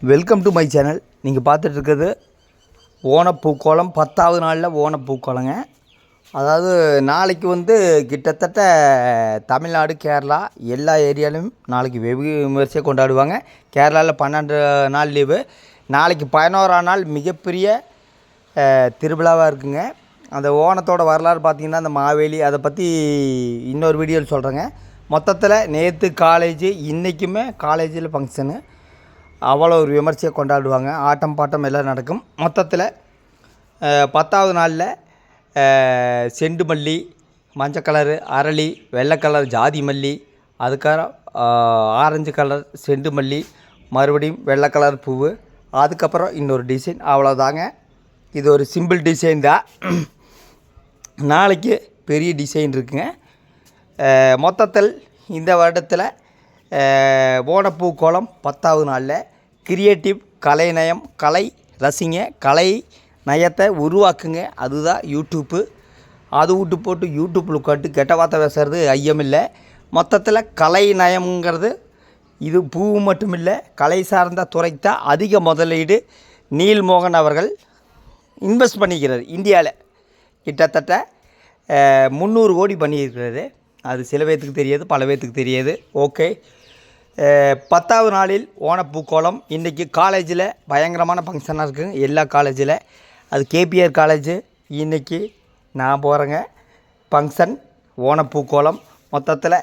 Welcome to my channel. நீங்கள் பார்த்துட்ருக்கிறது ஓணப்பூக்கோளம் 10வது நாளில் ஓணப்பூக்கோளங்க. அதாவது நாளைக்கு கிட்டத்தட்ட தமிழ்நாடு, கேரளா எல்லா ஏரியாலையும் நாளைக்கு வெகு விமர்சையாக கொண்டாடுவாங்க. கேரளாவில் 12 நாள் லீவு. நாளைக்கு 11ஆம் நாள் மிகப்பெரிய திருவிழாவாக இருக்குங்க. அந்த ஓணத்தோட வரலாறு பார்த்திங்கன்னா அந்த மாவேலி அதை பற்றி இன்னொரு வீடியோவில் சொல்கிறேங்க. மொத்தத்தில் நேற்று காலேஜு, இன்றைக்குமே காலேஜில் ஃபங்க்ஷனு அவ்வளோ ஒரு விமர்சையாக கொண்டாடுவாங்க. ஆட்டம் பாட்டம் எல்லாம் நடக்கும். மொத்தத்தில் 10வது நாளில் செண்டு மல்லி, மஞ்சள் கலரு அரளி, வெள்ளை கலர் ஜாதி மல்லி, அதுக்கப்புறம் ஆரஞ்சு கலர் செண்டு மல்லி, மறுபடியும் வெள்ளை கலர் பூவு, அதுக்கப்புறம் இன்னொரு டிசைன். அவ்வளோதாங்க. இது ஒரு சிம்பிள் டிசைன் தான். நாளைக்கு பெரிய டிசைன் இருக்குங்க. மொத்தத்தில் இந்த வருடத்தில் ஓணப்பூக்கோளம் 10வது நாளில் கிரியேட்டிவ் கலைநயம், கலை ரசிங்க, கலை நயத்தை உருவாக்குங்க. அதுதான் யூடியூப்பு. அது விட்டு போட்டு யூடியூப்பில் உட்காந்து கெட்ட வார்த்தை பேசுகிறது ஐயமில்லை. மொத்தத்தில் கலை நயம்ங்கிறது இது பூ மட்டும் இல்லை, கலை சார்ந்த துறைத்தான் அதிக முதலீடு நீல்மோகன் அவர்கள் இன்வெஸ்ட் பண்ணிக்கிறார். இந்தியாவில் கிட்டத்தட்ட 300 கோடி பண்ணியிருக்கிறது. அது சில பேர்த்துக்கு தெரியாது, பல பேர்த்துக்கு தெரியாது. ஓகே, 10வது நாளில் ஓணப்பூக்கோளம். இன்றைக்கி காலேஜில் பயங்கரமான ஃபங்க்ஷனாக இருக்குங்க. எல்லா காலேஜில் அது கேபிஆர் காலேஜு. இன்றைக்கி நான் போகிறேங்க ஃபங்க்ஷன் ஓணப்பூக்கோளம். மொத்தத்தில்